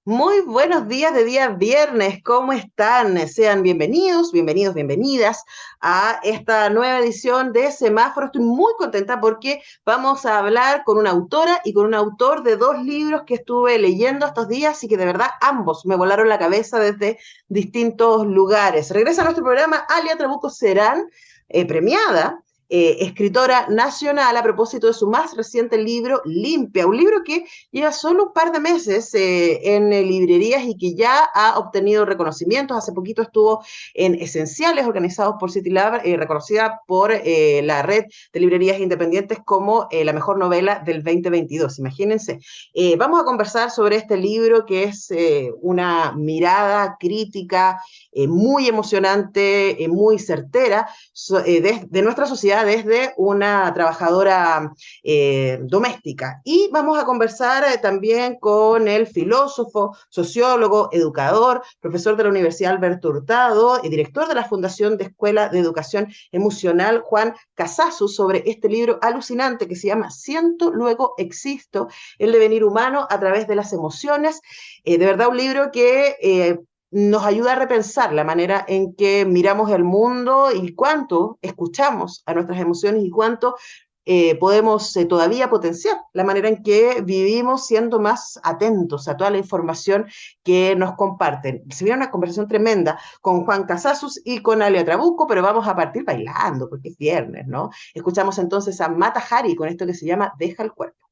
Muy buenos días de día viernes, ¿cómo están? Sean bienvenidas a esta nueva edición de Semáforo. Estoy muy contenta porque vamos a hablar con una autora y con un autor de dos libros que estuve leyendo estos días y que de verdad ambos me volaron la cabeza desde distintos lugares. Regresa a nuestro programa Alia Trabuco Serán, premiada escritora nacional a propósito de su más reciente libro, Limpia, un libro que lleva solo un par de meses en librerías y que ya ha obtenido reconocimientos. Hace poquito estuvo en Esenciales, organizados por CityLab, reconocida por la red de librerías independientes como la mejor novela del 2022. Imagínense. Vamos a conversar sobre este libro que es una mirada crítica muy emocionante, muy certera de nuestra sociedad desde una trabajadora doméstica. Y vamos a conversar también con el filósofo, sociólogo, educador, profesor de la Universidad Alberto Hurtado y director de la Fundación de Escuela de Educación Emocional, Juan Casasu, sobre este libro alucinante que se llama Siento, luego existo, el devenir humano a través de las emociones. De verdad, un libro que nos ayuda a repensar la manera en que miramos el mundo y cuánto escuchamos a nuestras emociones y cuánto podemos todavía potenciar la manera en que vivimos siendo más atentos a toda la información que nos comparten. Se viene una conversación tremenda con Juan Casasus y con Alia Trabuco, pero vamos a partir bailando porque es viernes, ¿no? Escuchamos entonces a Mata Hari con esto que se llama Deja el cuerpo.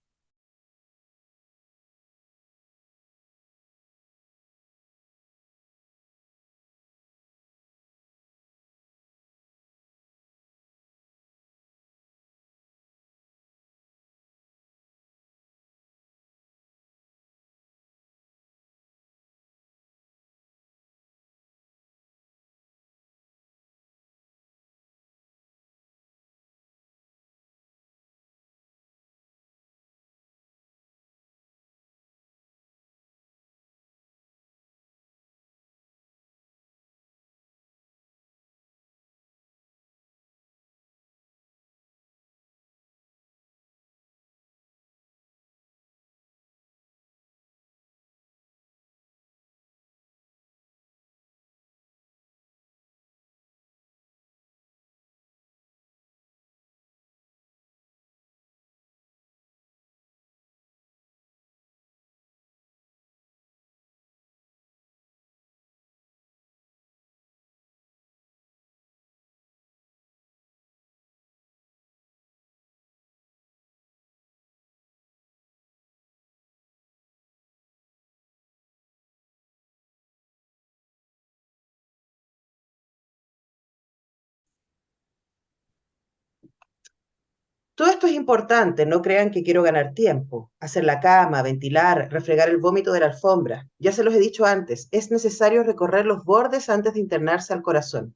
Todo esto es importante, no crean que quiero ganar tiempo. Hacer la cama, ventilar, refregar el vómito de la alfombra. Ya se los he dicho antes, es necesario recorrer los bordes antes de internarse al corazón.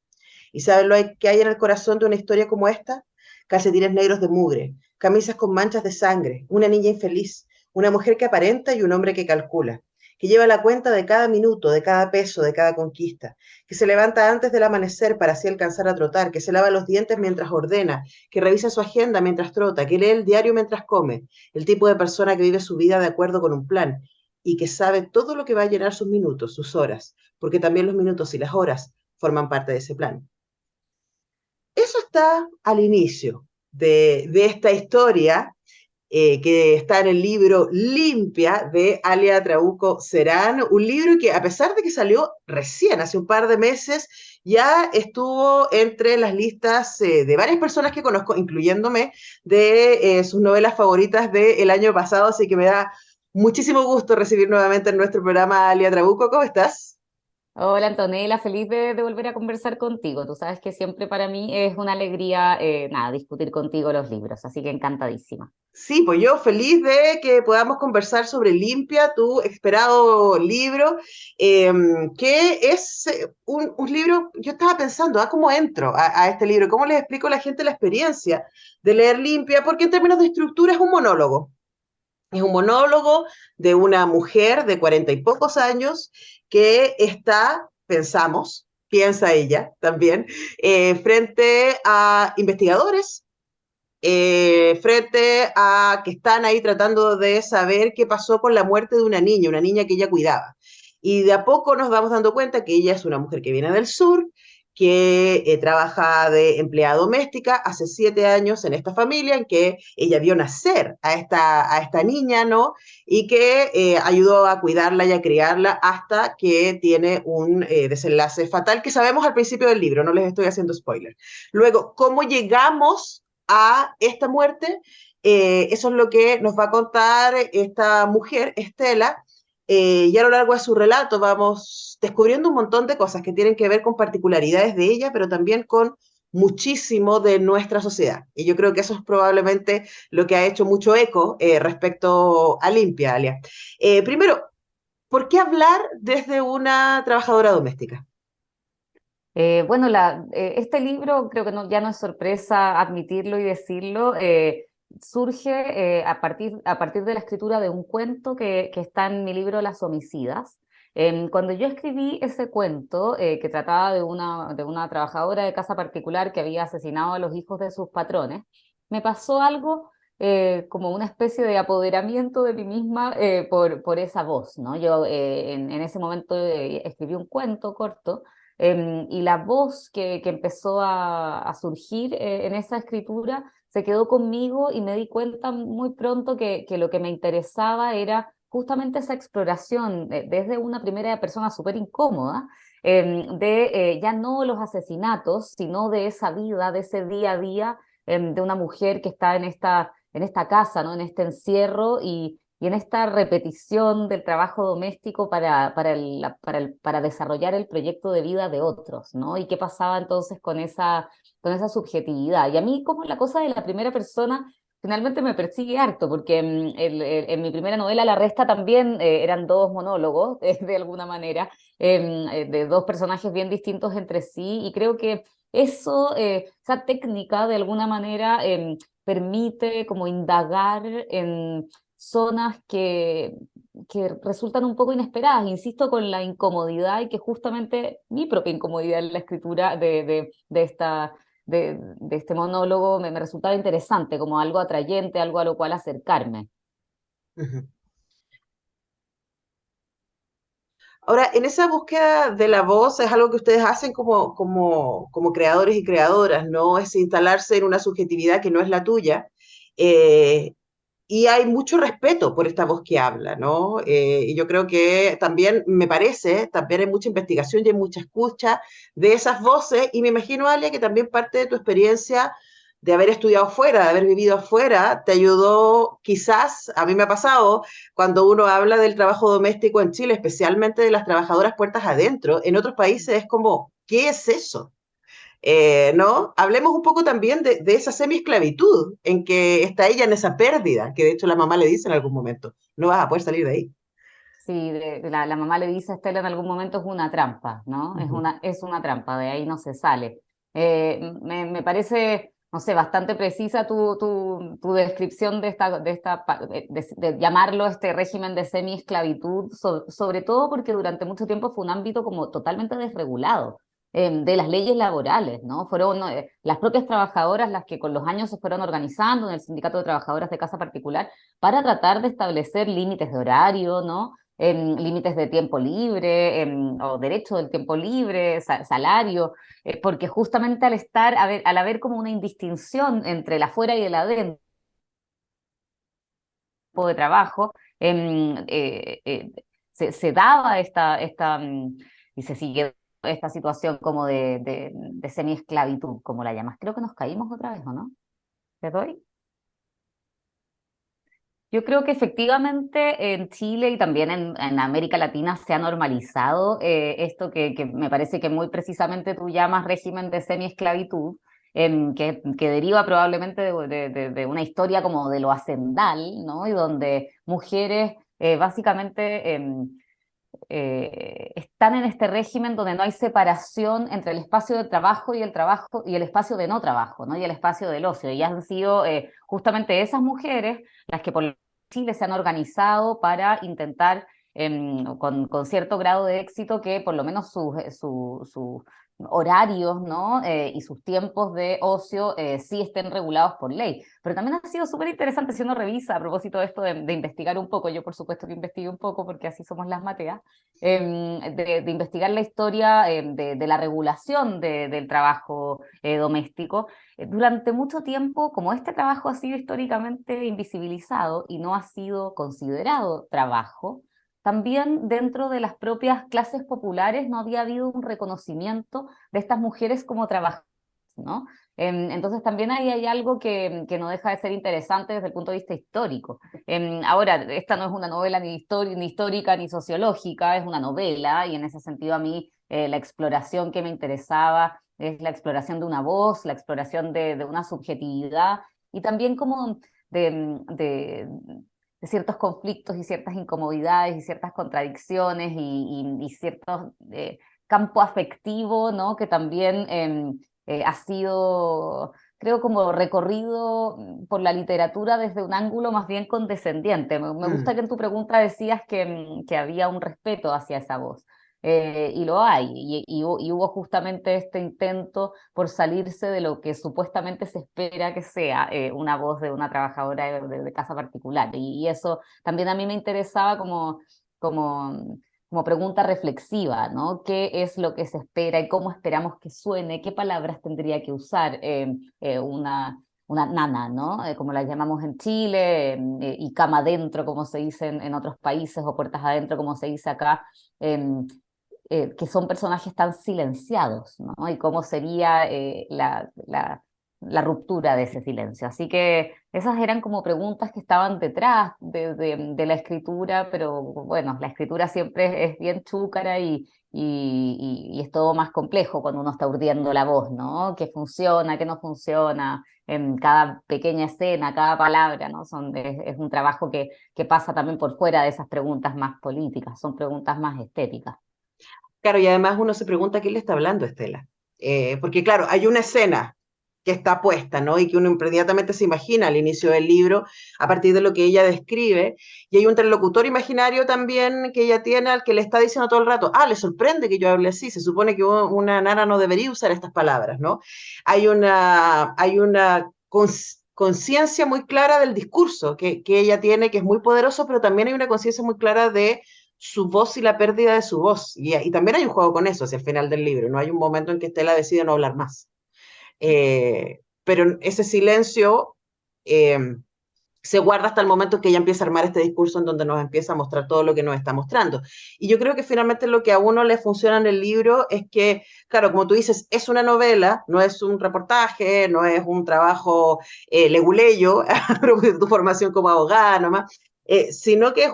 ¿Y saben que hay en el corazón de una historia como esta? Calcetines negros de mugre, camisas con manchas de sangre, una niña infeliz, una mujer que aparenta y un hombre que calcula, que lleva la cuenta de cada minuto, de cada peso, de cada conquista, que se levanta antes del amanecer para así alcanzar a trotar, que se lava los dientes mientras ordena, que revisa su agenda mientras trota, que lee el diario mientras come, el tipo de persona que vive su vida de acuerdo con un plan y que sabe todo lo que va a llenar sus minutos, sus horas, porque también los minutos y las horas forman parte de ese plan. Eso está al inicio de esta historia que está en el libro Limpia de Alia Trabuco Serán, un libro que a pesar de que salió recién, hace un par de meses, ya estuvo entre las listas de varias personas que conozco, incluyéndome, de sus novelas favoritas del año pasado, así que me da muchísimo gusto recibir nuevamente en nuestro programa a Alia Trabuco. ¿Cómo estás? Hola Antonella, feliz de volver a conversar contigo. Tú sabes que siempre para mí es una alegría, nada, discutir contigo los libros, así que encantadísima. Sí, pues yo feliz de que podamos conversar sobre Limpia, tu esperado libro, eh, que es un libro, yo estaba pensando, ¿cómo entro a este libro? ¿Cómo les explico a la gente la experiencia de leer Limpia? Porque en términos de estructura es un monólogo. Es un monólogo de una mujer de 40 y pocos años que está, piensa ella también, frente a investigadores frente a que están ahí tratando de saber qué pasó con la muerte de una niña que ella cuidaba. Y de a poco nos vamos dando cuenta que ella es una mujer que viene del sur, que trabaja de empleada doméstica hace 7 años en esta familia, en que ella vio nacer a esta niña, ¿no? Y que ayudó a cuidarla y a criarla hasta que tiene un desenlace fatal que sabemos al principio del libro, no les estoy haciendo spoiler. Luego, ¿cómo llegamos a esta muerte? Eso es lo que nos va a contar esta mujer, Estela, y a lo largo de su relato vamos descubriendo un montón de cosas que tienen que ver con particularidades de ella, pero también con muchísimo de nuestra sociedad. Y yo creo que eso es probablemente lo que ha hecho mucho eco respecto a Limpia, Alia. Primero, ¿por qué hablar desde una trabajadora doméstica? Bueno, este libro creo que ya no es sorpresa admitirlo y decirlo. Surge a partir de la escritura de un cuento que está en mi libro Las homicidas. Cuando yo escribí ese cuento, que trataba de una trabajadora de casa particular que había asesinado a los hijos de sus patrones, me pasó algo como una especie de apoderamiento de mí misma por esa voz, ¿no? Yo en ese momento escribí un cuento corto. Y la voz que empezó a surgir en esa escritura se quedó conmigo y me di cuenta muy pronto que lo que me interesaba era justamente esa exploración desde una primera persona súper incómoda, de ya no los asesinatos, sino de esa vida, de ese día a día, de una mujer que está en esta casa, ¿no? En este encierro y en esta repetición del trabajo doméstico para desarrollar el proyecto de vida de otros, ¿no? Y qué pasaba entonces con esa subjetividad. Y a mí como la cosa de la primera persona finalmente me persigue harto, porque en mi primera novela La Resta también eran dos monólogos, de alguna manera, de dos personajes bien distintos entre sí, y creo que esa técnica de alguna manera permite como indagar en zonas que resultan un poco inesperadas, insisto, con la incomodidad y que justamente mi propia incomodidad en la escritura de este monólogo me resultaba interesante, como algo atrayente, algo a lo cual acercarme. Ujú. Ahora, en esa búsqueda de la voz es algo que ustedes hacen como creadores y creadoras, ¿no? Es instalarse en una subjetividad que no es la tuya. eh, y hay mucho respeto por esta voz que habla, ¿no? Y yo creo que también, me parece, también hay mucha investigación y hay mucha escucha de esas voces, y me imagino, Alia, que también parte de tu experiencia de haber estudiado fuera, de haber vivido afuera, te ayudó quizás, a mí me ha pasado, cuando uno habla del trabajo doméstico en Chile, especialmente de las trabajadoras puertas adentro, en otros países es como, ¿qué es eso? ¿No? Hablemos un poco también de esa semi-esclavitud en que está ella en esa pérdida, que de hecho la mamá le dice en algún momento, no vas a poder salir de ahí. Sí, la mamá le dice a Estela en algún momento es una trampa, ¿no? Uh -huh. Es una trampa, de ahí no se sale. Me parece, no sé, bastante precisa tu descripción de llamarlo este régimen de semi-esclavitud, sobre todo porque durante mucho tiempo fue un ámbito como totalmente desregulado. De las leyes laborales, ¿no? Fueron las propias trabajadoras las que con los años se fueron organizando en el Sindicato de Trabajadoras de Casa Particular para tratar de establecer límites de horario, ¿no? En límites de tiempo libre, o derecho del tiempo libre, salario, porque justamente al haber como una indistinción entre el afuera y el adentro de trabajo, se daba y se sigue esta situación como de semi-esclavitud, como la llamas. Creo que nos caímos otra vez, ¿o no? ¿Te doy? Yo creo que efectivamente en Chile y también en América Latina se ha normalizado esto que me parece que muy precisamente tú llamas régimen de semiesclavitud, que deriva probablemente de una historia como de lo hacendal, ¿no? Y donde mujeres básicamente están en este régimen donde no hay separación entre el espacio de trabajo y el espacio de no trabajo, ¿no? Y el espacio del ocio. Y han sido justamente esas mujeres las que por Chile se han organizado para intentar con cierto grado de éxito, que por lo menos sus horarios, ¿no? Y sus tiempos de ocio sí estén regulados por ley. Pero también ha sido súper interesante si uno revisa a propósito de esto de investigar un poco. Yo por supuesto que investigué un poco porque así somos las Mateas, de investigar la historia de la regulación del trabajo doméstico. Durante mucho tiempo, como este trabajo ha sido históricamente invisibilizado y no ha sido considerado trabajo, también dentro de las propias clases populares no había habido un reconocimiento de estas mujeres como trabajadoras, ¿no? Entonces también ahí hay algo que no deja de ser interesante desde el punto de vista histórico. Ahora, esta no es una novela ni histórica ni sociológica, es una novela, y en ese sentido a mí la exploración que me interesaba es la exploración de una voz, la exploración de una subjetividad, y también como de, de, de ciertos conflictos y ciertas incomodidades y ciertas contradicciones y cierto campo afectivo, ¿no? Que también ha sido, creo, como recorrido por la literatura desde un ángulo más bien condescendiente. Me gusta Mm. que en tu pregunta decías que había un respeto hacia esa voz. Y lo hay, y hubo justamente este intento por salirse de lo que supuestamente se espera que sea una voz de una trabajadora de casa particular. Y eso también a mí me interesaba como, como pregunta reflexiva, ¿no? ¿Qué es lo que se espera y cómo esperamos que suene? ¿Qué palabras tendría que usar una nana, ¿no? Como la llamamos en Chile, y cama adentro, como se dice en otros países, o puertas adentro, como se dice acá. Que son personajes tan silenciados, ¿no? Y cómo sería la ruptura de ese silencio. Así que esas eran como preguntas que estaban detrás de la escritura, pero bueno, la escritura siempre es bien chúcara y es todo más complejo cuando uno está urdiendo la voz, ¿no? ¿Qué funciona, qué no funciona? En cada pequeña escena, cada palabra, ¿no? Es un trabajo que pasa también por fuera de esas preguntas más políticas, son preguntas más estéticas. Claro, y además uno se pregunta a quién le está hablando Estela. Porque claro, hay una escena que está puesta, ¿no? Y que uno inmediatamente se imagina al inicio del libro a partir de lo que ella describe. Y hay un interlocutor imaginario también que ella tiene al que le está diciendo todo el rato, le sorprende que yo hable así, se supone que una nana no debería usar estas palabras, ¿no? Hay una conciencia muy clara del discurso que ella tiene, que es muy poderoso, pero también hay una conciencia muy clara de su voz y la pérdida de su voz. Y también hay un juego con eso hacia el final del libro, ¿no? Hay un momento en que Estela decide no hablar más. Pero ese silencio eh, se guarda hasta el momento en que ella empieza a armar este discurso en donde nos empieza a mostrar todo lo que nos está mostrando. Y yo creo que finalmente lo que a uno le funciona en el libro es que, claro, como tú dices, es una novela, no es un reportaje, no es un trabajo leguleyo, de tu formación como abogada nomás, sino que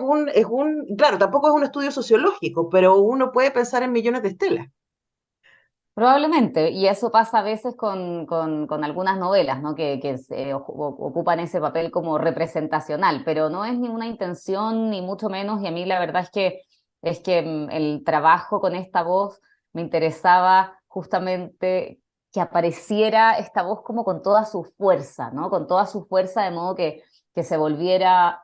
claro, tampoco es un estudio sociológico, pero uno puede pensar en millones de estelas. Probablemente, y eso pasa a veces con algunas novelas, ¿no? Que ocupan ese papel como representacional, pero no es ninguna intención, ni mucho menos, y a mí la verdad es que el trabajo con esta voz me interesaba justamente que apareciera esta voz como con toda su fuerza, ¿no? Con toda su fuerza, de modo que se volviera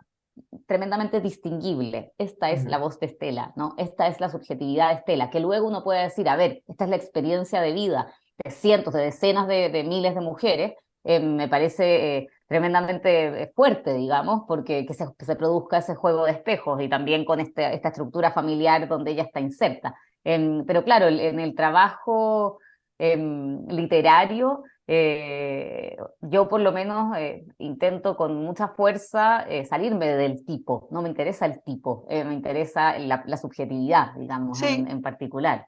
tremendamente distinguible. Esta es la Mm. voz de Estela, ¿no? Esta es la subjetividad de Estela, que luego uno puede decir, a ver, esta es la experiencia de vida de cientos, de decenas de miles de mujeres. Me parece tremendamente fuerte, digamos, porque que se produzca ese juego de espejos y también con esta estructura familiar donde ella está inserta. Pero claro, en el trabajo literario, yo por lo menos intento con mucha fuerza salirme del tipo, no me interesa el tipo, me interesa la subjetividad, digamos, en, Sí, en particular.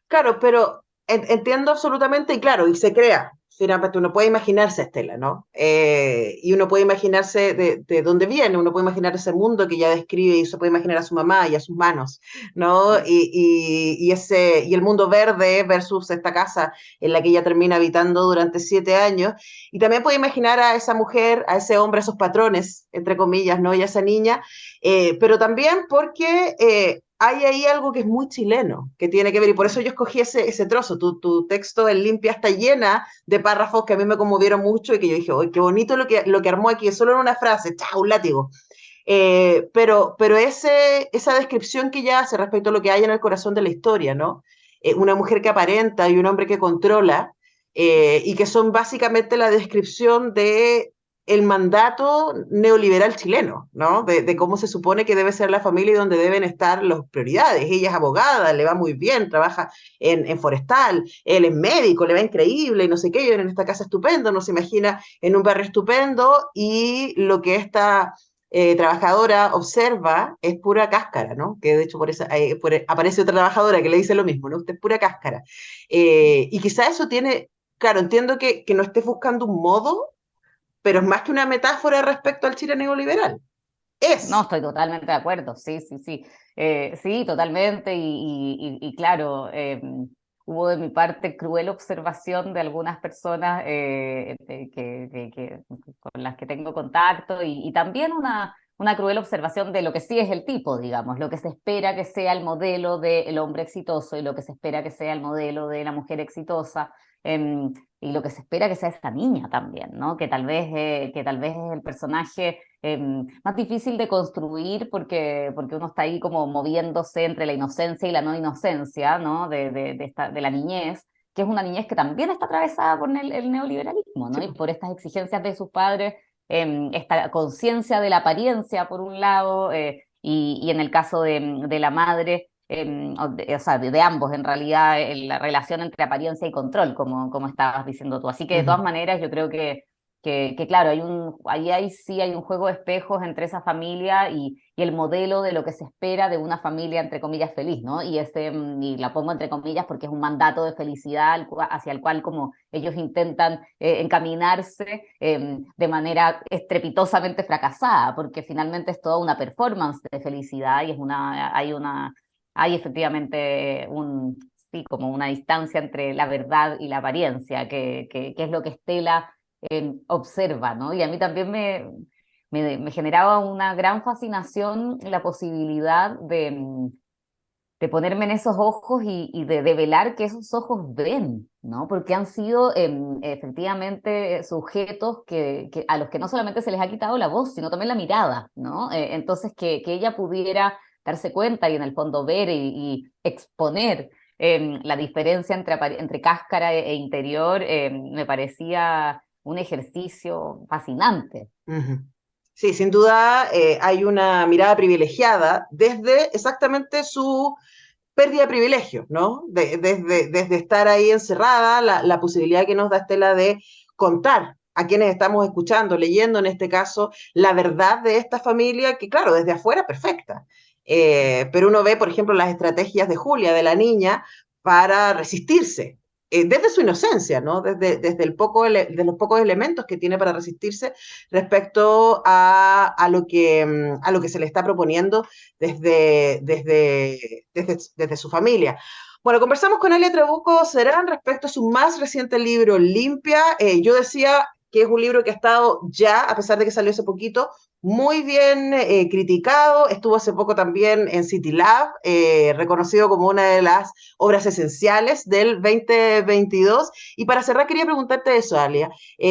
claro, pero entiendo absolutamente y claro, y se crea. Finalmente uno puede imaginarse a Estela, ¿no? Y uno puede imaginarse de dónde viene, uno puede imaginar ese mundo que ella describe y se puede imaginar a su mamá y a sus manos, ¿no? Y el mundo verde versus esta casa en la que ella termina habitando durante 7 años. Y también puede imaginar a esa mujer, a ese hombre, a esos patrones, entre comillas, ¿no? Y a esa niña, pero también porque hay ahí algo que es muy chileno, que tiene que ver, y por eso yo escogí ese trozo. Tu texto en Limpia está llena de párrafos que a mí me conmovieron mucho y que yo dije, ¡ay, qué bonito lo que armó aquí! Es solo en una frase, ¡chao! Un látigo. Pero esa descripción que ella hace respecto a lo que hay en el corazón de la historia, ¿no? Una mujer que aparenta y un hombre que controla, y que son básicamente la descripción de el mandato neoliberal chileno, ¿no? De cómo se supone que debe ser la familia y donde deben estar las prioridades. Ella es abogada, le va muy bien, trabaja en forestal, él es médico, le va increíble y no sé qué, viven en esta casa estupenda, no se imagina en un barrio estupendo, y lo que esta trabajadora observa es pura cáscara, ¿no? Que de hecho aparece otra trabajadora que le dice lo mismo, ¿no? Usted es pura cáscara. Y quizá eso tiene, claro, entiendo que no estés buscando un modo, pero es más que una metáfora respecto al Chile neoliberal. No, Es. estoy totalmente de acuerdo, sí, sí, sí. Sí, totalmente, y claro, hubo de mi parte cruel observación de algunas personas con las que tengo contacto, y también una cruel observación de lo que sí es el tipo, digamos, lo que se espera que sea el modelo del hombre exitoso y lo que se espera que sea el modelo de la mujer exitosa. Y lo que se espera que sea esta niña también, ¿no? Que tal vez es el personaje más difícil de construir porque uno está ahí como moviéndose entre la inocencia y la no inocencia, ¿no? De la niñez, que es una niñez que también está atravesada por el neoliberalismo, ¿no? Sí. Y por estas exigencias de sus padres, esta conciencia de la apariencia, por un lado, y en el caso de la madre, o sea, de ambos, en realidad, la relación entre apariencia y control, como estabas diciendo tú. Así que, de todas Ujú. maneras, yo creo que claro, ahí sí hay un juego de espejos entre esa familia y el modelo de lo que se espera de una familia, entre comillas, feliz, ¿no? Y la pongo entre comillas porque es un mandato de felicidad hacia el cual como ellos intentan encaminarse de manera estrepitosamente fracasada, porque finalmente es toda una performance de felicidad y hay efectivamente sí, como una distancia entre la verdad y la apariencia, que es lo que Estela observa, ¿no? Y a mí también me generaba una gran fascinación la posibilidad de ponerme en esos ojos y de develar que esos ojos ven, ¿no? Porque han sido efectivamente sujetos a los que no solamente se les ha quitado la voz, sino también la mirada, ¿no? Entonces, que ella pudiera darse cuenta y en el fondo ver y exponer la diferencia entre cáscara e interior, me parecía un ejercicio fascinante. Ujú. Sí, sin duda hay una mirada privilegiada desde exactamente su pérdida de privilegios, ¿no? Desde estar ahí encerrada, la posibilidad que nos da Estela de contar a quienes estamos escuchando, leyendo en este caso, la verdad de esta familia, que claro, desde afuera perfecta. Pero uno ve, por ejemplo, las estrategias de Julia, de la niña, para resistirse, desde su inocencia, ¿no? De los pocos elementos que tiene para resistirse respecto a lo que se le está proponiendo desde su familia. Bueno, conversamos con Elia Trabuco Serán respecto a su más reciente libro, Limpia. Yo decía que es un libro que ha estado ya, a pesar de que salió hace poquito, muy bien criticado. Estuvo hace poco también en City Lab, reconocido como una de las obras esenciales del 2022. Y para cerrar, quería preguntarte eso, Alia.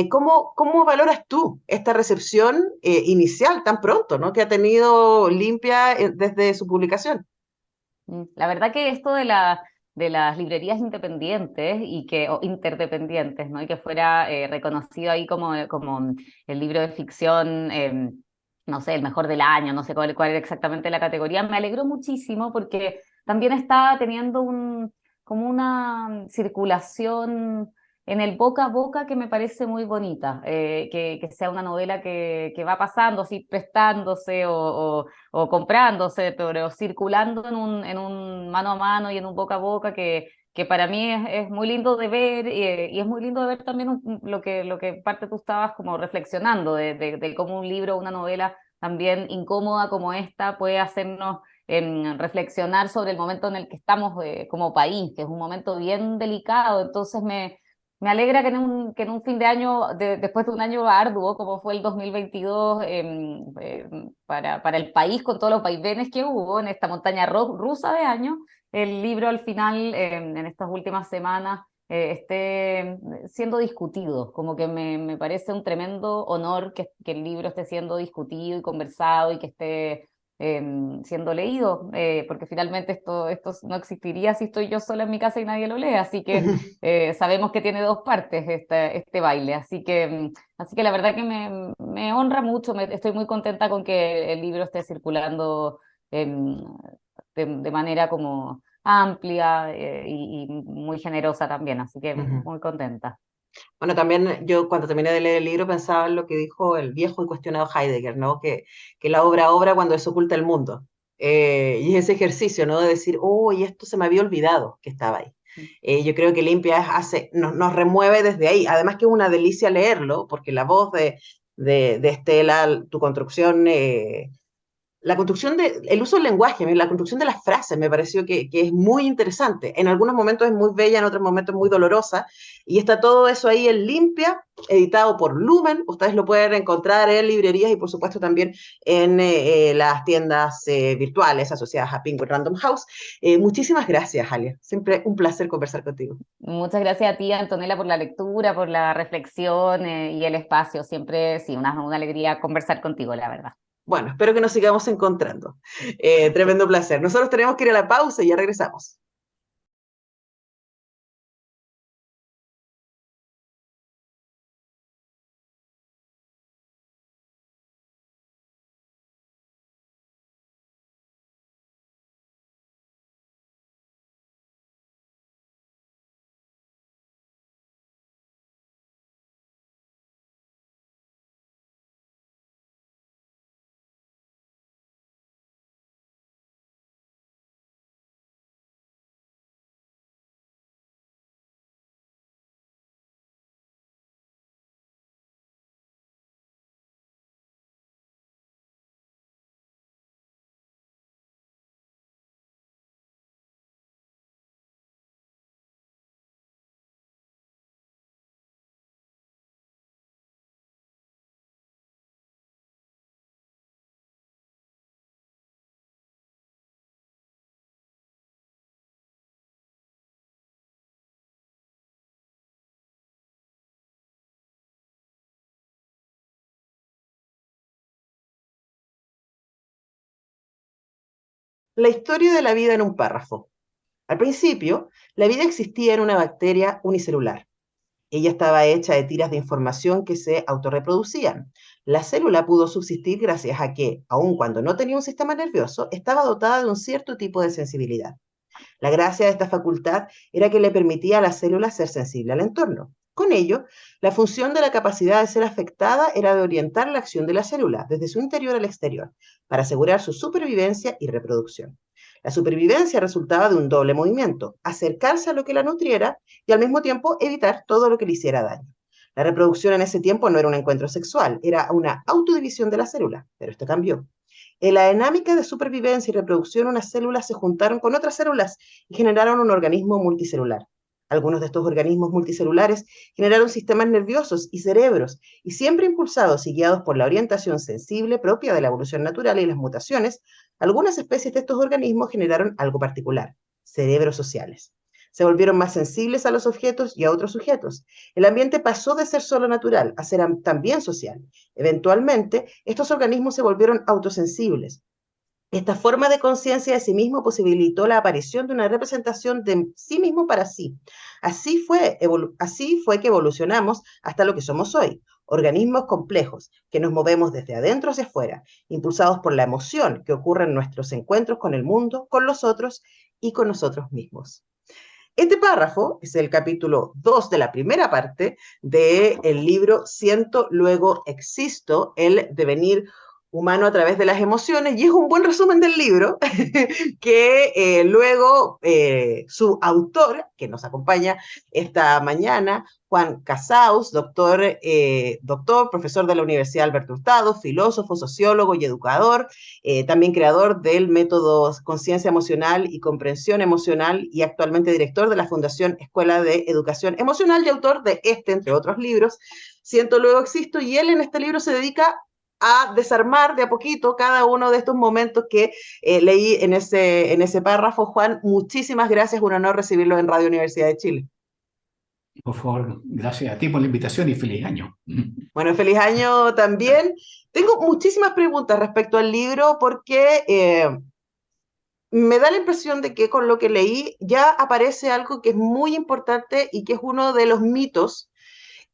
¿Cómo valoras tú esta recepción inicial tan pronto, ¿no? Que ha tenido Limpia desde su publicación? La verdad que esto de las librerías independientes o interdependientes, ¿no? Y que fuera reconocido ahí como el libro de ficción, no sé, el mejor del año, no sé cuál era exactamente la categoría, me alegró muchísimo porque también está teniendo como una circulación en el boca a boca que me parece muy bonita, que sea una novela que va pasando así, prestándose o comprándose, pero circulando en un mano a mano y en un boca a boca que para mí es muy lindo de ver, y es muy lindo de ver también lo que parte tú estabas como reflexionando de cómo un libro o una novela también incómoda como esta puede hacernos reflexionar sobre el momento en el que estamos como país, que es un momento bien delicado. Entonces me alegra que en un fin de año, después de un año arduo, como fue el 2022, para el país, con todos los vaivenes que hubo en esta montaña rusa de años, el libro al final, en estas últimas semanas, esté siendo discutido, como que me parece un tremendo honor que el libro esté siendo discutido y conversado y que esté siendo leído, porque finalmente esto no existiría si estoy yo sola en mi casa y nadie lo lee, así que sabemos que tiene dos partes este baile, así que la verdad que me honra mucho, estoy muy contenta con que el libro esté circulando em, de manera como amplia y muy generosa también, así que Ujú. muy contenta. Bueno, también yo cuando terminé de leer el libro pensaba en lo que dijo el viejo y cuestionado Heidegger, ¿no? Que la obra cuando desoculta el mundo. Y ese ejercicio, ¿no? De decir, oh, y esto se me había olvidado que estaba ahí. Yo creo que Limpia nos remueve desde ahí. Además que es una delicia leerlo, porque la voz de Estela, tu construcción la construcción el uso del lenguaje, la construcción de las frases me pareció que es muy interesante. En algunos momentos es muy bella, en otros momentos muy dolorosa. Y está todo eso ahí en Limpia, editado por Lumen. Ustedes lo pueden encontrar en librerías y por supuesto también en las tiendas virtuales asociadas a Penguin Random House. Muchísimas gracias, Alia. Siempre un placer conversar contigo. Muchas gracias a ti, Antonella, por la lectura, por la reflexión y el espacio. Siempre, sí, una alegría conversar contigo, la verdad. Bueno, espero que nos sigamos encontrando. Sí. Tremendo placer. Nosotros tenemos que ir a la pausa y ya regresamos. La historia de la vida en un párrafo. Al principio, la vida existía en una bacteria unicelular. Ella estaba hecha de tiras de información que se autorreproducían. La célula pudo subsistir gracias a que, aun cuando no tenía un sistema nervioso, estaba dotada de un cierto tipo de sensibilidad. La gracia de esta facultad era que le permitía a la célula ser sensible al entorno. Con ello, la función de la capacidad de ser afectada era de orientar la acción de la célula desde su interior al exterior, para asegurar su supervivencia y reproducción. La supervivencia resultaba de un doble movimiento, acercarse a lo que la nutriera y al mismo tiempo evitar todo lo que le hiciera daño. La reproducción en ese tiempo no era un encuentro sexual, era una autodivisión de la célula, pero esto cambió. En la dinámica de supervivencia y reproducción, unas células se juntaron con otras células y generaron un organismo multicelular. Algunos de estos organismos multicelulares generaron sistemas nerviosos y cerebros, y siempre impulsados y guiados por la orientación sensible propia de la evolución natural y las mutaciones, algunas especies de estos organismos generaron algo particular, cerebros sociales. Se volvieron más sensibles a los objetos y a otros sujetos. El ambiente pasó de ser solo natural a ser también social. Eventualmente, estos organismos se volvieron autosensibles. Esta forma de conciencia de sí mismo posibilitó la aparición de una representación de sí mismo para sí. Así fue que evolucionamos hasta lo que somos hoy, organismos complejos, que nos movemos desde adentro hacia afuera, impulsados por la emoción que ocurre en nuestros encuentros con el mundo, con los otros y con nosotros mismos. Este párrafo es el capítulo 2 de la primera parte del libro Siento, luego existo, el devenir humano a través de las emociones, y es un buen resumen del libro que luego su autor, que nos acompaña esta mañana, Juan Casaus, doctor, profesor de la Universidad Alberto Hurtado, filósofo, sociólogo y educador, también creador del método Conciencia Emocional y Comprensión Emocional y actualmente director de la Fundación Escuela de Educación Emocional y autor de entre otros libros, Siento, luego existo, y él en este libro se dedica a desarmar de a poquito cada uno de estos momentos que leí en ese párrafo. Juan, muchísimas gracias, un honor recibirlo en Radio Universidad de Chile. Por favor, gracias a ti por la invitación y feliz año. Bueno, feliz año también. Tengo muchísimas preguntas respecto al libro porque me da la impresión de que con lo que leí ya aparece algo que es muy importante y que es uno de los mitos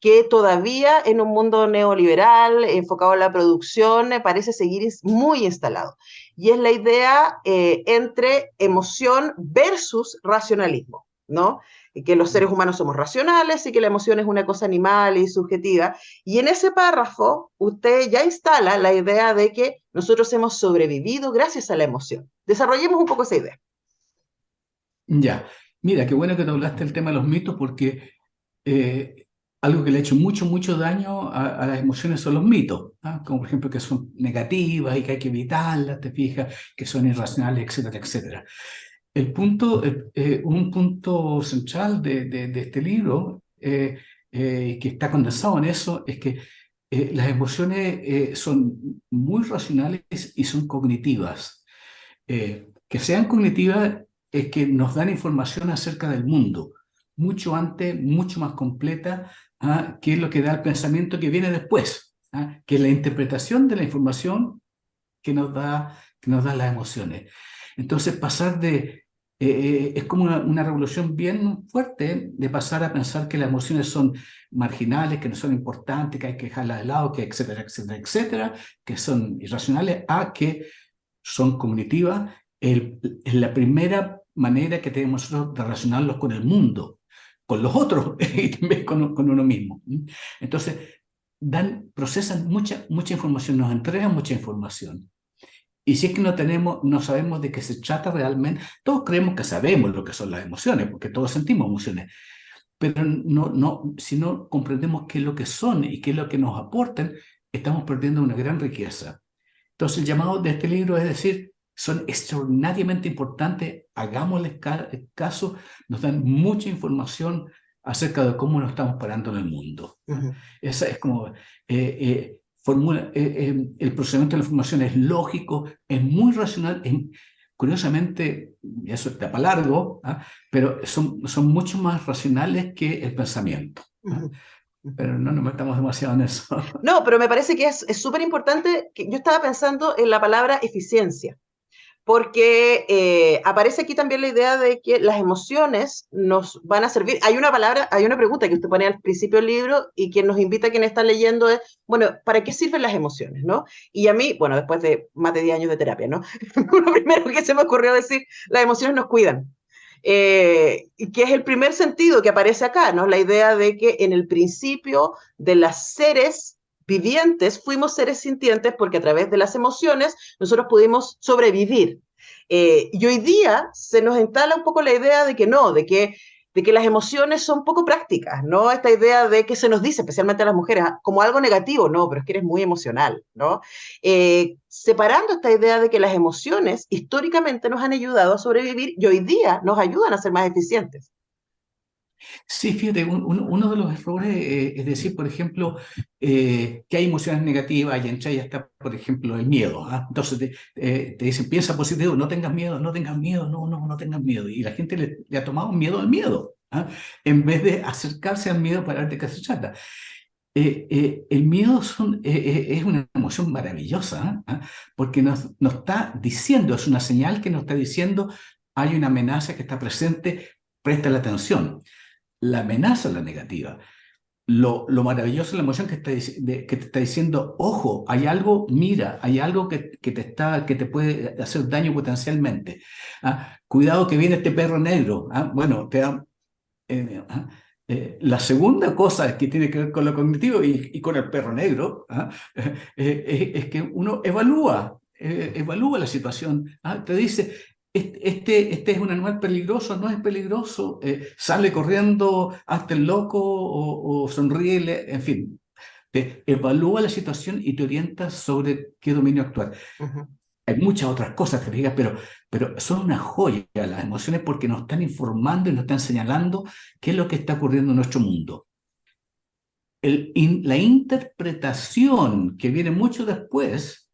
que todavía en un mundo neoliberal enfocado en la producción parece seguir muy instalado. Y es la idea entre emoción versus racionalismo, ¿no? Y que los seres humanos somos racionales y que la emoción es una cosa animal y subjetiva. Y en ese párrafo usted ya instala la idea de que nosotros hemos sobrevivido gracias a la emoción. Desarrollemos un poco esa idea. Ya, mira, qué bueno que te hablaste del tema de los mitos porque eh, algo que le ha hecho mucho, mucho daño a las emociones son los mitos, ¿ah? Como por ejemplo que son negativas y que hay que evitarlas, te fijas, que son irracionales, etcétera, etcétera. Un punto central de este libro, que está condensado en eso, es que las emociones son muy racionales y son cognitivas. Que sean cognitivas es que nos dan información acerca del mundo, mucho antes, mucho más completa, que es lo que da el pensamiento que viene después, que es la interpretación de la información que nos da las emociones. Entonces, es como una revolución bien fuerte de pasar a pensar que las emociones son marginales, que no son importantes, que hay que dejarlas de lado, que etcétera, etcétera, etcétera, que son irracionales, a que son cognitivas. Es la primera manera que tenemos nosotros de relacionarlos con el mundo, con los otros y también con uno mismo. Entonces, procesan mucha información, nos entregan mucha información. Y si es que no sabemos de qué se trata realmente, todos creemos que sabemos lo que son las emociones, porque todos sentimos emociones, pero si no comprendemos qué es lo que son y qué es lo que nos aportan, estamos perdiendo una gran riqueza. Entonces, el llamado de este libro es decir, son extraordinariamente importantes, hagámosles caso, nos dan mucha información acerca de cómo nos estamos parando en el mundo. Ujú. Esa es como, el procesamiento de la información es lógico, es muy racional, curiosamente, eso está para largo, pero son mucho más racionales que el pensamiento. Ujú. Ujú. Pero no nos metamos demasiado en eso. No, pero me parece que es súper importante, que yo estaba pensando en la palabra eficiencia, porque aparece aquí también la idea de que las emociones nos van a servir. Hay una palabra, hay una pregunta que usted pone al principio del libro y que nos invita a quien está leyendo es, bueno, ¿para qué sirven las emociones, no? Y a mí, bueno, después de más de 10 años de terapia, ¿no? Lo primero que se me ocurrió decir, las emociones nos cuidan. Y que es el primer sentido que aparece acá, ¿no? La idea de que en el principio de las seres vivientes fuimos seres sintientes porque a través de las emociones nosotros pudimos sobrevivir. Y hoy día se nos instala un poco la idea de que no, de que las emociones son poco prácticas, ¿no? Esta idea de que se nos dice, especialmente a las mujeres, como algo negativo, no, pero es que eres muy emocional, ¿no? Separando esta idea de que las emociones históricamente nos han ayudado a sobrevivir y hoy día nos ayudan a ser más eficientes. Sí, fíjate, uno de los errores es decir, por ejemplo, que hay emociones negativas y entre ellas está, por ejemplo, el miedo. Entonces te dicen, piensa positivo, no tengas miedo, no tengas miedo, no tengas miedo. Y la gente le ha tomado miedo al miedo, en vez de acercarse al miedo para ver de qué se trata. El miedo es una emoción maravillosa, porque nos está diciendo, es una señal que nos está diciendo, hay una amenaza que está presente, presta la atención. La amenaza es la negativa. Lo maravilloso es la emoción que te está diciendo, ojo, hay algo, mira, hay algo que te puede hacer daño potencialmente. Cuidado que viene este perro negro. Bueno, la segunda cosa que tiene que ver con lo cognitivo y con el perro negro, es que uno evalúa la situación. Te dice, este es un animal peligroso, no es peligroso, sale corriendo, hazte el loco o sonríe, en fin. Te evalúa la situación y te orienta sobre qué dominio actuar. Uh -huh. Hay muchas otras cosas que digas, pero son una joya las emociones porque nos están informando y nos están señalando qué es lo que está ocurriendo en nuestro mundo. La interpretación que viene mucho después,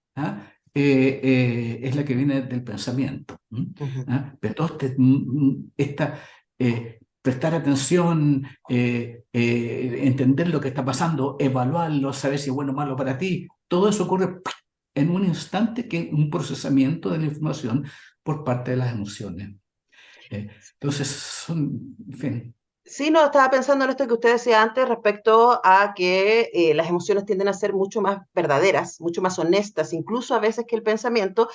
es la que viene del pensamiento. Uh -huh. Pero todo esta prestar atención, entender lo que está pasando, evaluarlo, saber si es bueno o malo para ti, todo eso ocurre en un instante, que es un procesamiento de la información por parte de las emociones. Entonces, en fin. Sí, no, estaba pensando en esto que usted decía antes respecto a que las emociones tienden a ser mucho más verdaderas, mucho más honestas, incluso a veces que el pensamiento.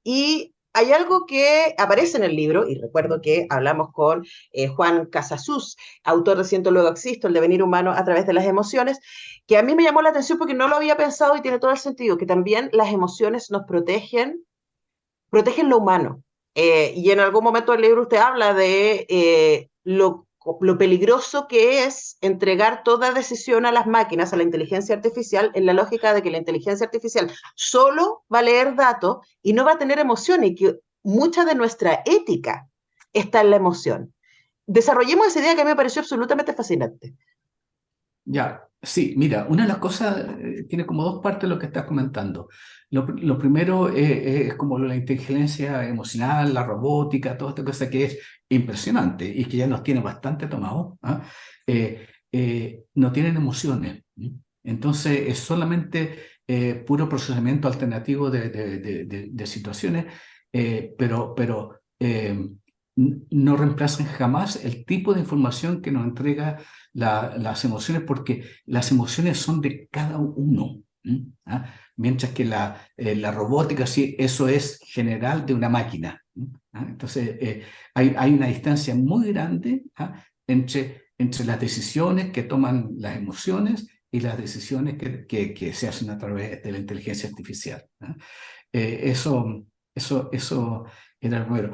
Y hay algo que aparece en el libro, y recuerdo que hablamos con Juan Casasus, autor de Siento Luego Existo, el devenir humano a través de las emociones, que a mí me llamó la atención porque no lo había pensado y tiene todo el sentido, que también las emociones nos protegen lo humano. Y en algún momento del libro usted habla de lo peligroso que es entregar toda decisión a las máquinas, a la inteligencia artificial, en la lógica de que la inteligencia artificial solo va a leer datos y no va a tener emoción, y que mucha de nuestra ética está en la emoción. Desarrollemos esa idea que a mí me pareció absolutamente fascinante. Ya, sí, mira, una de las cosas tiene como dos partes lo que estás comentando. Lo primero es como la inteligencia emocional, la robótica, toda esta cosa que es impresionante y que ya nos tiene bastante tomados, ¿ah? No tienen emociones. ¿Sí? Entonces es solamente puro procesamiento alternativo de situaciones, pero no reemplazan jamás el tipo de información que nos entrega las emociones, porque las emociones son de cada uno. ¿Ah? Mientras que la robótica, sí, eso es general de una máquina. ¿Ah? Entonces, hay una distancia muy grande, ¿ah? entre las decisiones que toman las emociones y las decisiones que se hacen a través de la inteligencia artificial. ¿Ah? Eso era el primero.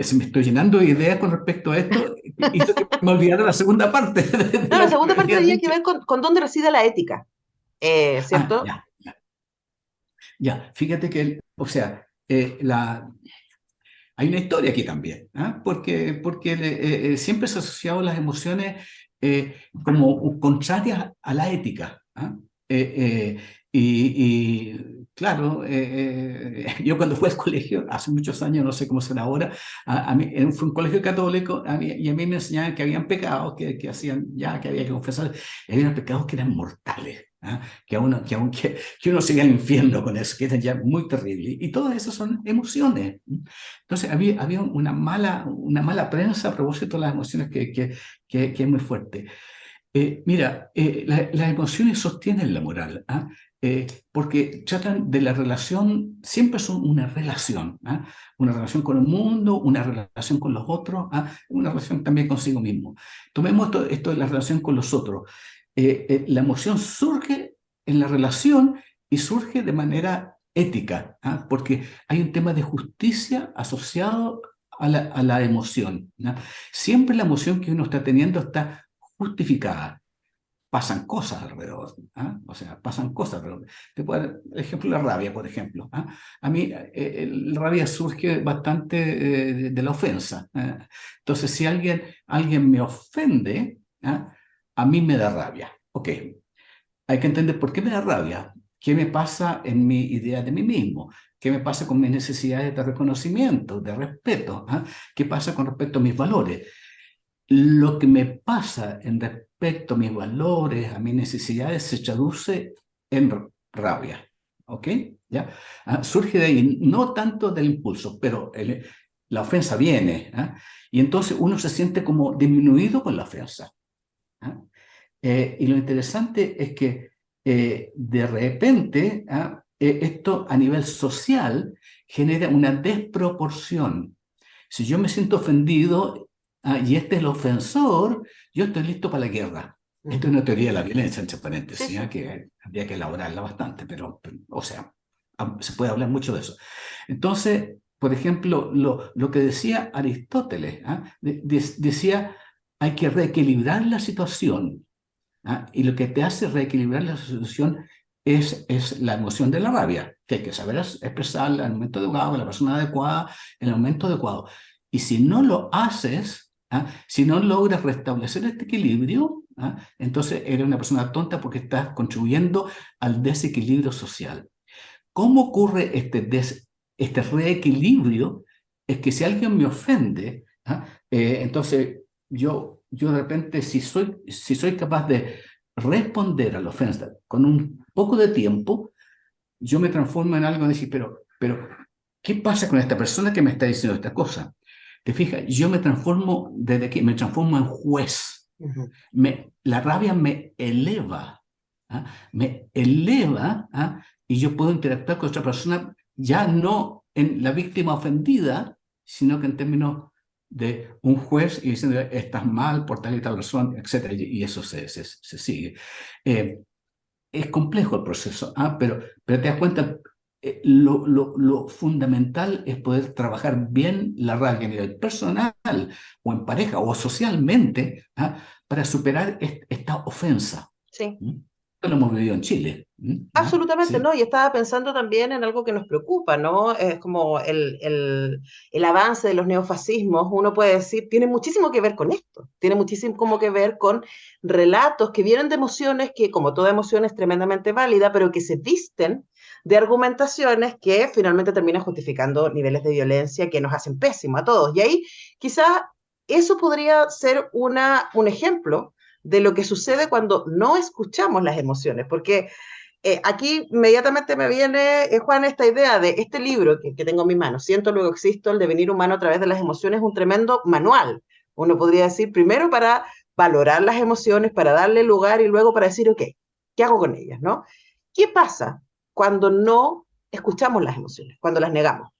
Se me estoy llenando de ideas con respecto a esto. Hizo que me olvidara la segunda parte de No, la lo que segunda me parte habías tenía que dicho. ver con dónde reside la ética, ¿cierto? Ya, ya. Fíjate que, o sea, hay una historia aquí también, ¿ah? Porque siempre se ha asociado las emociones como contrarias a la ética. ¿Ah? Claro, yo cuando fui al colegio, hace muchos años, no sé cómo será ahora, a mí, fue un colegio católico, y a mí me enseñaban que habían pecados que hacían ya, que había que confesar, y había pecados que eran mortales. ¿Ah? Que uno se iba al infierno con eso, que era ya muy terrible. Y todas esas son emociones. Entonces había una mala prensa a propósito de las emociones que es muy fuerte. Mira, las emociones sostienen la moral, ¿ah? Porque tratan de la relación, siempre son una relación, ¿ah? Una relación con el mundo, una relación con los otros, ¿ah? Una relación también consigo mismo. Tomemos esto de la relación con los otros. La emoción surge en la relación y surge de manera ética, ¿ah? Porque hay un tema de justicia asociado a la emoción, ¿ah? Siempre la emoción que uno está teniendo está justificada. Pasan cosas alrededor, ¿ah? O sea, pasan cosas alrededor. Te puedo dar el ejemplo de la rabia, por ejemplo, ¿ah? A mí la rabia surge bastante de la ofensa, ¿ah? Entonces, si alguien me ofende, ¿ah? A mí me da rabia. Ok, hay que entender por qué me da rabia, qué me pasa en mi idea de mí mismo, qué me pasa con mis necesidades de reconocimiento, de respeto, ¿ah? ¿Qué pasa con respecto a mis valores? Lo que me pasa en respecto a mis valores, a mis necesidades, se traduce en rabia. ¿Ok? ¿Ya? Surge de ahí, no tanto del impulso, pero la ofensa viene. ¿Ah? Y entonces uno se siente como disminuido con la ofensa. ¿Ah? Y lo interesante es que de repente esto a nivel social genera una desproporción. Si yo me siento ofendido y este es el ofensor, yo estoy listo para la guerra. Esto es una teoría de la violencia, entre Sí, paréntesis, sí. que habría que elaborarla bastante, o sea, se puede hablar mucho de eso. Entonces, por ejemplo, lo que decía Aristóteles, decía, hay que reequilibrar la situación. Y lo que te hace reequilibrar la situación es la emoción de la rabia, que hay que saber expresarla en el momento adecuado, la persona adecuada, en el momento adecuado. Y si no lo haces, si no logras restablecer este equilibrio, entonces eres una persona tonta porque estás contribuyendo al desequilibrio social. ¿Cómo ocurre este reequilibrio? Es que si alguien me ofende, entonces yo de repente, si soy capaz de responder a la ofensa con un poco de tiempo, yo me transformo en algo de decir, pero, ¿qué pasa con esta persona que me está diciendo esta cosa? ¿Te fijas? Yo me transformo desde que me transformo en juez. Ujú. La rabia me eleva, ¿ah? Me eleva, ¿ah? Y yo puedo interactuar con otra persona ya no en la víctima ofendida, sino que en términos de un juez y diciendo estás mal por tal y tal razón, etcétera, y eso se sigue. Eh, es complejo el proceso, ¿ah? Pero te das cuenta, lo fundamental es poder trabajar bien la rabia a nivel personal o en pareja o socialmente, ¿ah? Para superar esta ofensa. Sí. ¿Mm? Esto lo hemos vivido en Chile. ¿Ah? Absolutamente, ¿Sí? ¿no? Y estaba pensando también en algo que nos preocupa, ¿no? Es como el avance de los neofascismos, uno puede decir, tiene muchísimo que ver con esto, tiene muchísimo como que ver con relatos que vienen de emociones que, como toda emoción, es tremendamente válida, pero que se visten de argumentaciones que finalmente terminan justificando niveles de violencia que nos hacen pésimo a todos. Y ahí quizás eso podría ser un ejemplo de lo que sucede cuando no escuchamos las emociones, porque aquí inmediatamente me viene, Juan, esta idea de este libro que tengo en mis manos, Siento, luego existo, el devenir humano a través de las emociones, un tremendo manual. Uno podría decir, primero para valorar las emociones, para darle lugar y luego para decir, ok, ¿qué hago con ellas? ¿No? ¿Qué pasa cuando no escuchamos las emociones, cuando las negamos?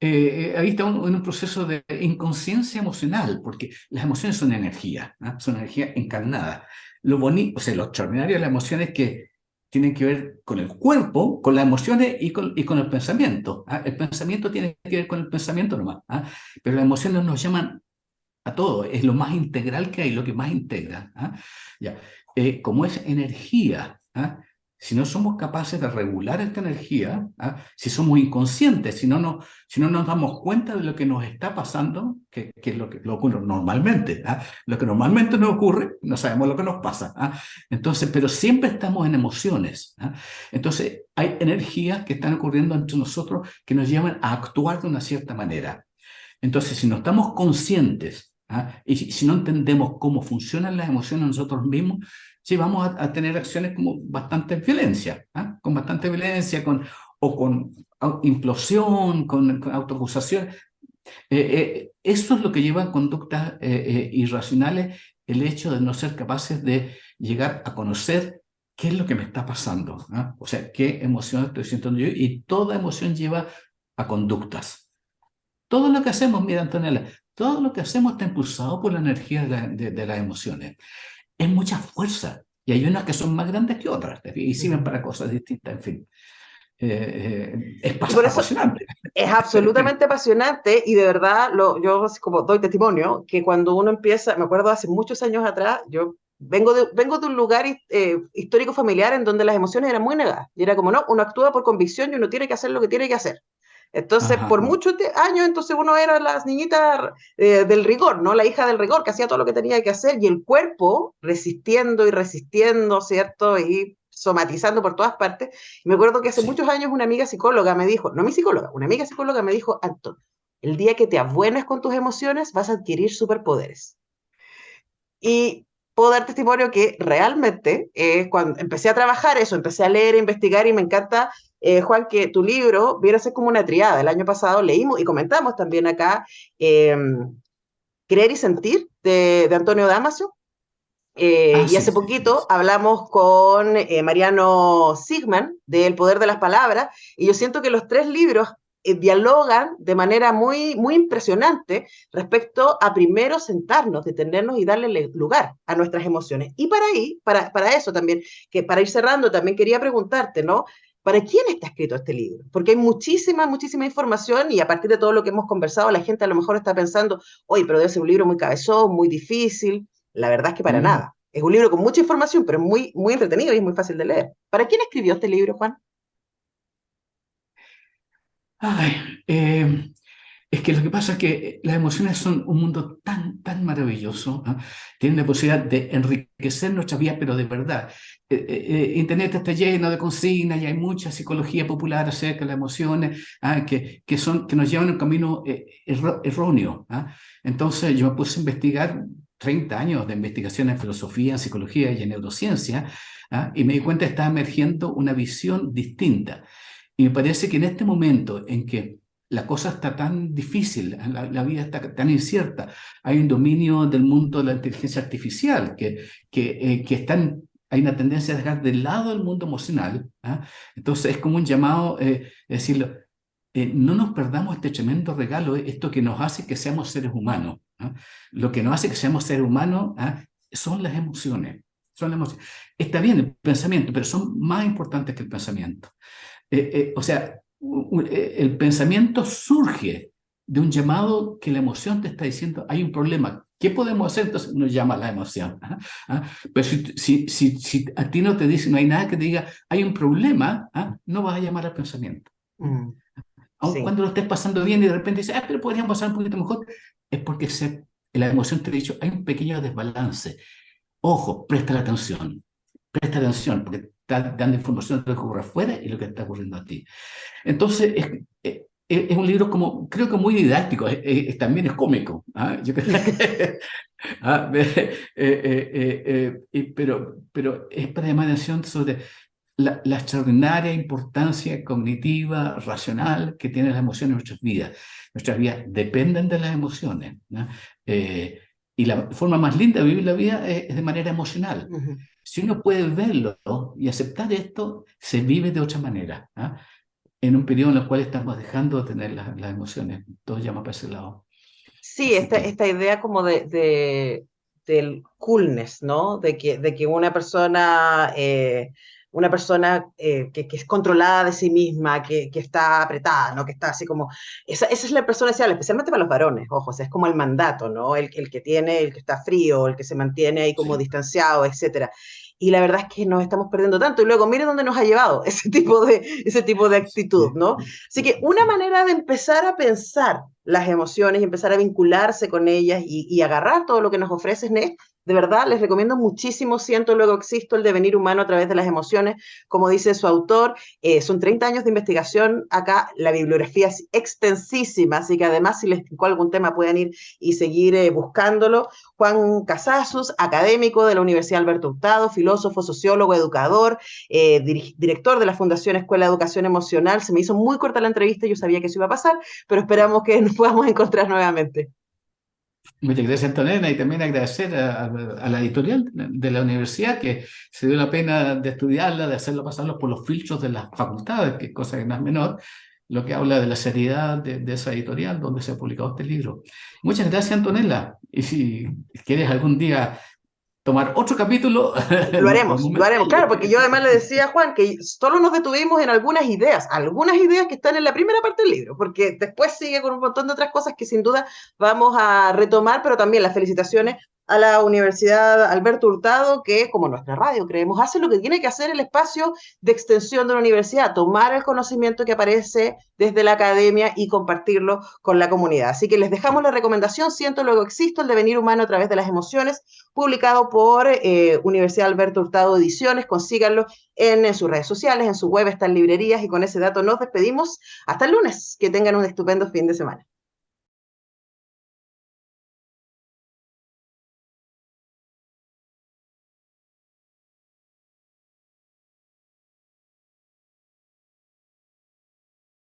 Ahí está en un proceso de inconsciencia emocional, porque las emociones son energía, ¿ah? Son energía encarnada. Lo bonito, o sea, lo extraordinario de las emociones es que tienen que ver con el cuerpo, con las emociones y con el pensamiento, ¿ah? El pensamiento tiene que ver con el pensamiento nomás, ¿ah? Pero las emociones nos llaman a todo, es lo más integral que hay, lo que más integra, ¿ah? Ya. Como es energía, ¿ah? Si no somos capaces de regular esta energía, ¿ah? Si somos inconscientes, si no nos damos cuenta de lo que nos está pasando, que es lo ocurre normalmente, ¿ah? Lo que normalmente nos ocurre, no sabemos lo que nos pasa, ¿ah? Entonces, pero siempre estamos en emociones, ¿ah? Entonces, hay energías que están ocurriendo entre nosotros que nos llevan a actuar de una cierta manera. Entonces, si no estamos conscientes, ¿ah? Y si no entendemos cómo funcionan las emociones nosotros mismos, sí vamos a tener acciones como bastante violencia, ¿ah? Con bastante violencia, o con implosión, con autoacusación. Eso es lo que lleva a conductas irracionales, el hecho de no ser capaces de llegar a conocer qué es lo que me está pasando, ¿ah? O sea, qué emoción estoy sintiendo yo, y toda emoción lleva a conductas. Todo lo que hacemos, mira, Antonella, todo lo que hacemos está impulsado por la energía de las emociones. Es mucha fuerza. Y hay unas que son más grandes que otras, y sirven Ujú. para cosas distintas, en fin. Es Y por eso apasionante. es absolutamente apasionante y de verdad yo así como doy testimonio que cuando uno empieza, me acuerdo hace muchos años atrás, yo vengo de un lugar histórico familiar en donde las emociones eran muy negadas. Y era como, no, uno actúa por convicción y uno tiene que hacer lo que tiene que hacer. Entonces, Ajá, por muchos años, entonces uno era la niñita del rigor, ¿no? La hija del rigor, que hacía todo lo que tenía que hacer y el cuerpo resistiendo y resistiendo, ¿cierto? Y somatizando por todas partes. Y me acuerdo que hace sí. muchos años una amiga psicóloga me dijo, no mi psicóloga, una amiga psicóloga me dijo, Anton, el día que te abuenas con tus emociones vas a adquirir superpoderes. Y puedo dar testimonio que realmente cuando empecé a trabajar eso, empecé a leer, a investigar y me encanta, Juan, que tu libro viene a ser como una triada. El año pasado leímos y comentamos también acá eh, Creer y Sentir de Antonio Damasio. Ah, Y sí, hace sí, sí, poquito hablamos con Mariano Sigman de El Poder de las Palabras y yo siento que los tres libros dialogan de manera muy, muy impresionante respecto a primero sentarnos, detenernos y darle lugar a nuestras emociones. Y para ahí, para eso también, que para ir cerrando, también quería preguntarte, ¿no? ¿Para quién está escrito este libro? Porque hay muchísima, muchísima información y a partir de todo lo que hemos conversado, la gente a lo mejor está pensando, oye, pero debe ser un libro muy cabezón, muy difícil. La verdad es que para Mm. nada. Es un libro con mucha información, pero es muy, muy entretenido y es muy fácil de leer. ¿Para quién escribió este libro, Juan? Ay, Es que lo que pasa es que las emociones son un mundo tan maravilloso, ¿ah? Tienen la posibilidad de enriquecer nuestra vida, pero de verdad. Internet está lleno de consignas y hay mucha psicología popular acerca de las emociones, ¿ah? Que nos llevan a un camino erróneo, ¿ah? Entonces yo me puse a investigar 30 años de investigación en filosofía, en psicología y en neurociencia, ¿ah? Y me di cuenta que estaba emergiendo una visión distinta. Y me parece que en este momento en que la cosa está tan difícil, la vida está tan incierta. Hay un dominio del mundo de la inteligencia artificial hay una tendencia a dejar de lado el mundo emocional, ¿ah? Entonces es como un llamado, decirlo, no nos perdamos este tremendo regalo, esto que nos hace que seamos seres humanos, ¿ah? Lo que nos hace que seamos seres humanos, ¿ah? Son las emociones. Son las emociones. Está bien el pensamiento, pero son más importantes que el pensamiento. O sea, el pensamiento surge de un llamado que la emoción te está diciendo, hay un problema. ¿Qué podemos hacer? Entonces nos llama la emoción. ¿Ah? ¿Ah? Pero si a ti no te dice, no hay nada que te diga, hay un problema, ¿ah? No vas a llamar al pensamiento. Mm, Aun sí. cuando lo estés pasando bien y de repente dices, pero podríamos pasar un poquito mejor, es porque la emoción te ha dicho, hay un pequeño desbalance. Ojo, presta atención, porque está dando información de lo que ocurre afuera y lo que está ocurriendo a ti. Entonces, es un libro como, creo que muy didáctico, también es cómico. ¿Ah? Yo creo que, pero es para llamar la atención sobre la extraordinaria importancia cognitiva, racional que tienen las emociones en nuestras vidas. Nuestras vidas dependen de las emociones, ¿no? Y la forma más linda de vivir la vida es de manera emocional. Ujú. Si uno puede verlo, ¿no? Y aceptar esto, se vive de otra manera, ¿ah? En un periodo en el cual estamos dejando de tener las emociones. Todo llama para ese lado. Sí, Así que, esta idea como del coolness, ¿no? De que una persona que es controlada de sí misma, que está apretada, ¿no? Que está así como... esa es la persona deseable, especialmente para los varones, ojo, o sea, es como el mandato, ¿no? El que está frío, el que se mantiene ahí como sí. distanciado, etcétera. Y la verdad es que nos estamos perdiendo tanto. Y luego, miren dónde nos ha llevado ese tipo de actitud, Sí, ¿no? Así que una sí. manera de empezar a pensar las emociones y empezar a vincularse con ellas y agarrar todo lo que nos ofrece SNES, de verdad les recomiendo muchísimo Siento, luego existo, el devenir humano a través de las emociones, como dice su autor, son 30 años de investigación acá, la bibliografía es extensísima, así que además si les picó algún tema pueden ir y seguir buscándolo. Juan Casasus, académico de la Universidad Alberto Hurtado, filósofo, sociólogo, educador, director de la Fundación Escuela de Educación Emocional. Se me hizo muy corta la entrevista, yo sabía que eso iba a pasar, pero esperamos que nos podamos encontrar nuevamente. Muchas gracias, Antonella, y también agradecer a la editorial de la universidad que se dio la pena de estudiarla, de hacerlo pasarlo por los filtros de las facultades, que es cosa que no es menor, lo que habla de la seriedad de esa editorial donde se ha publicado este libro. Muchas gracias, Antonella. Y si quieres algún día tomar otro capítulo, nos podemos Lo haremos, claro, meterle. porque yo además le decía a Juan que solo nos detuvimos en algunas ideas que están en la primera parte del libro, porque después sigue con un montón de otras cosas que sin duda vamos a retomar, pero también las felicitaciones a la Universidad Alberto Hurtado, que como nuestra radio creemos, hace lo que tiene que hacer el espacio de extensión de la universidad, tomar el conocimiento que aparece desde la academia y compartirlo con la comunidad. Así que les dejamos la recomendación, Siento, luego existo, el devenir humano a través de las emociones, publicado por Universidad Alberto Hurtado Ediciones. Consíganlo en sus redes sociales, en su web, están librerías, y con ese dato nos despedimos. Hasta el lunes. Que tengan un estupendo fin de semana.